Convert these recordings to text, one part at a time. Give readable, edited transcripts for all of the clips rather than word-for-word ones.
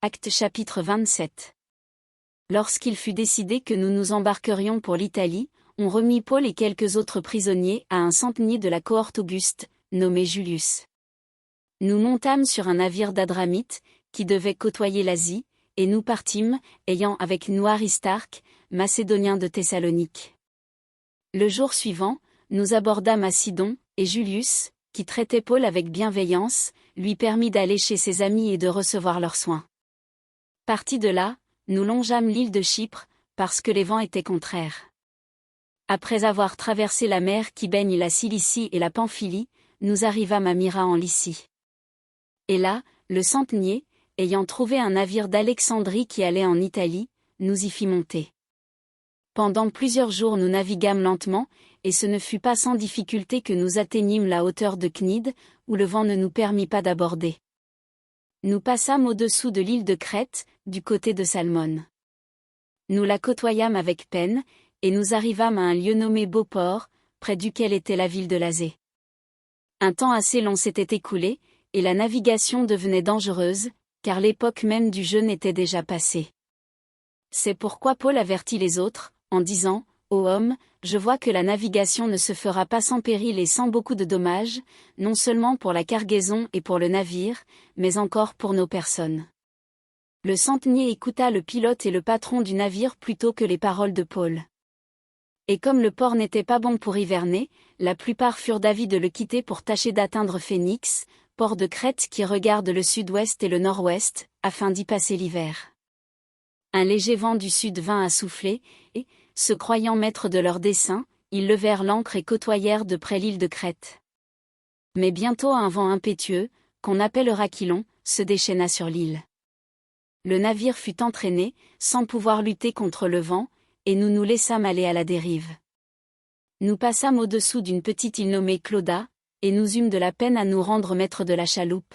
Actes chapitre 27. Lorsqu'il fut décidé que nous nous embarquerions pour l'Italie, on remit Paul et quelques autres prisonniers à un centenier de la cohorte Auguste, nommé Julius. Nous montâmes sur un navire d'Adramite, qui devait côtoyer l'Asie, et nous partîmes, ayant avec nous Aristarque, macédonien de Thessalonique. Le jour suivant, nous abordâmes à Sidon, et Julius, qui traitait Paul avec bienveillance, lui permit d'aller chez ses amis et de recevoir leurs soins. Partis de là, nous longeâmes l'île de Chypre, parce que les vents étaient contraires. Après avoir traversé la mer qui baigne la Cilicie et la Pamphylie, nous arrivâmes à Myra en Lycie. Et là, le centenier, ayant trouvé un navire d'Alexandrie qui allait en Italie, nous y fit monter. Pendant plusieurs jours nous naviguâmes lentement, et ce ne fut pas sans difficulté que nous atteignîmes la hauteur de Cnide, où le vent ne nous permit pas d'aborder. Nous passâmes au-dessous de l'île de Crète, du côté de Salmone. Nous la côtoyâmes avec peine, et nous arrivâmes à un lieu nommé Beauport, près duquel était la ville de Lasée. Un temps assez long s'était écoulé, et la navigation devenait dangereuse, car l'époque même du jeûne était déjà passée. C'est pourquoi Paul avertit les autres, en disant, « Ô homme, je vois que la navigation ne se fera pas sans péril et sans beaucoup de dommages, non seulement pour la cargaison et pour le navire, mais encore pour nos personnes. » Le centenier écouta le pilote et le patron du navire plutôt que les paroles de Paul. Et comme le port n'était pas bon pour hiverner, la plupart furent d'avis de le quitter pour tâcher d'atteindre Phénix, port de Crète qui regarde le sud-ouest et le nord-ouest, afin d'y passer l'hiver. Un léger vent du sud vint à souffler, et, se croyant maîtres de leur dessein, ils levèrent l'ancre et côtoyèrent de près l'île de Crète. Mais bientôt un vent impétueux, qu'on appellera Aquilon, se déchaîna sur l'île. Le navire fut entraîné, sans pouvoir lutter contre le vent, et nous nous laissâmes aller à la dérive. Nous passâmes au-dessous d'une petite île nommée Clauda, et nous eûmes de la peine à nous rendre maîtres de la chaloupe.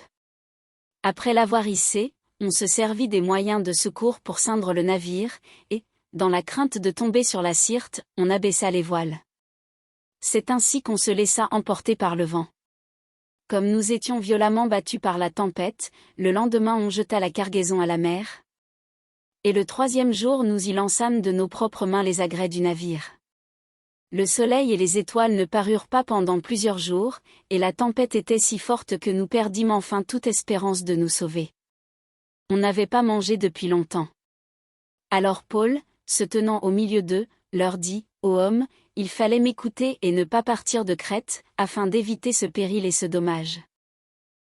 Après l'avoir hissée, on se servit des moyens de secours pour ceindre le navire, et, dans la crainte de tomber sur la Syrte, on abaissa les voiles. C'est ainsi qu'on se laissa emporter par le vent. Comme nous étions violemment battus par la tempête, le lendemain on jeta la cargaison à la mer. Et le troisième jour nous y lançâmes de nos propres mains les agrès du navire. Le soleil et les étoiles ne parurent pas pendant plusieurs jours, et la tempête était si forte que nous perdîmes enfin toute espérance de nous sauver. On n'avait pas mangé depuis longtemps. Alors Paul, se tenant au milieu d'eux, leur dit, « Ô hommes, il fallait m'écouter et ne pas partir de Crète, afin d'éviter ce péril et ce dommage.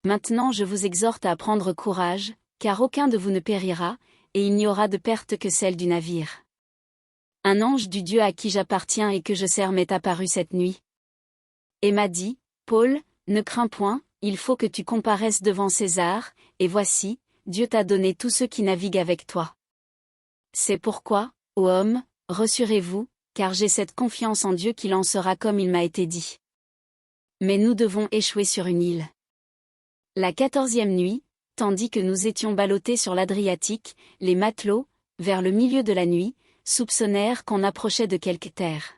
Maintenant je vous exhorte à prendre courage, car aucun de vous ne périra, et il n'y aura de perte que celle du navire. Un ange du Dieu à qui j'appartiens et que je sers m'est apparu cette nuit. Et m'a dit, Paul, ne crains point, il faut que tu comparaisses devant César, et voici, Dieu t'a donné tous ceux qui naviguent avec toi. C'est pourquoi, ô homme, rassurez-vous, car j'ai cette confiance en Dieu qu'il en sera comme il m'a été dit. Mais nous devons échouer sur une île. La 14e nuit, tandis que nous étions ballottés sur l'Adriatique, les matelots, vers le milieu de la nuit, soupçonnèrent qu'on approchait de quelque terre.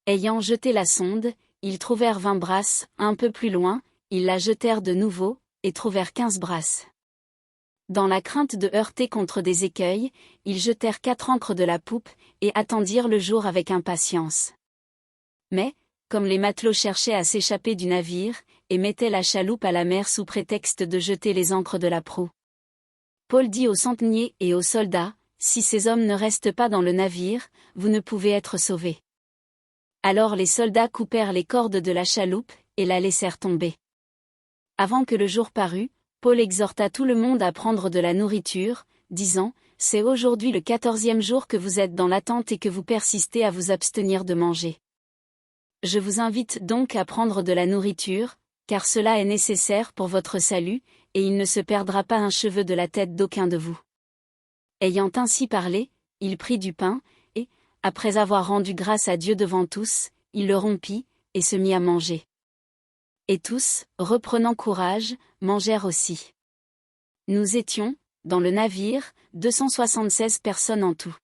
Ayant jeté la sonde, ils trouvèrent 20 brasses, un peu plus loin, ils la jetèrent de nouveau, et trouvèrent 15 brasses. Dans la crainte de heurter contre des écueils, ils jetèrent 4 ancres de la poupe, et attendirent le jour avec impatience. Mais, comme les matelots cherchaient à s'échapper du navire, et mettaient la chaloupe à la mer sous prétexte de jeter les ancres de la proue, Paul dit aux centeniers et aux soldats, « Si ces hommes ne restent pas dans le navire, vous ne pouvez être sauvés. » Alors les soldats coupèrent les cordes de la chaloupe, et la laissèrent tomber. Avant que le jour parût, Paul exhorta tout le monde à prendre de la nourriture, disant, « C'est aujourd'hui le 14e jour que vous êtes dans l'attente et que vous persistez à vous abstenir de manger. Je vous invite donc à prendre de la nourriture, car cela est nécessaire pour votre salut, et il ne se perdra pas un cheveu de la tête d'aucun de vous. » Ayant ainsi parlé, il prit du pain, et, après avoir rendu grâce à Dieu devant tous, il le rompit, et se mit à manger. Et tous, reprenant courage, mangèrent aussi. Nous étions, dans le navire, 276 personnes en tout.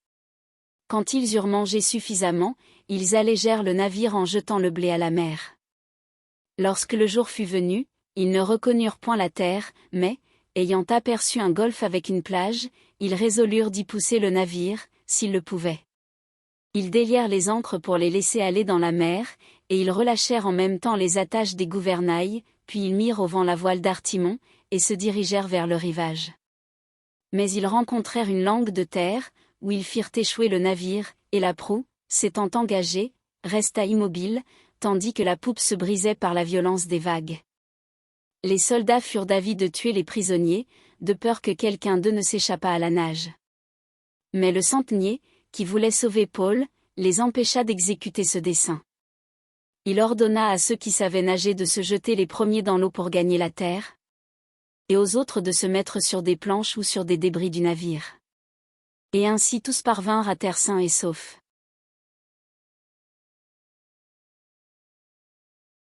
Quand ils eurent mangé suffisamment, ils allégèrent le navire en jetant le blé à la mer. Lorsque le jour fut venu, ils ne reconnurent point la terre, mais, ayant aperçu un golfe avec une plage, ils résolurent d'y pousser le navire, s'ils le pouvaient. Ils délièrent les ancres pour les laisser aller dans la mer, et ils relâchèrent en même temps les attaches des gouvernails, puis ils mirent au vent la voile d'artimon, et se dirigèrent vers le rivage. Mais ils rencontrèrent une langue de terre, où ils firent échouer le navire, et la proue, s'étant engagée, resta immobile, tandis que la poupe se brisait par la violence des vagues. Les soldats furent d'avis de tuer les prisonniers, de peur que quelqu'un d'eux ne s'échappât à la nage. Mais le centenier, qui voulait sauver Paul, les empêcha d'exécuter ce dessein. Il ordonna à ceux qui savaient nager de se jeter les premiers dans l'eau pour gagner la terre, et aux autres de se mettre sur des planches ou sur des débris du navire. Et ainsi tous parvinrent à terre sains et saufs.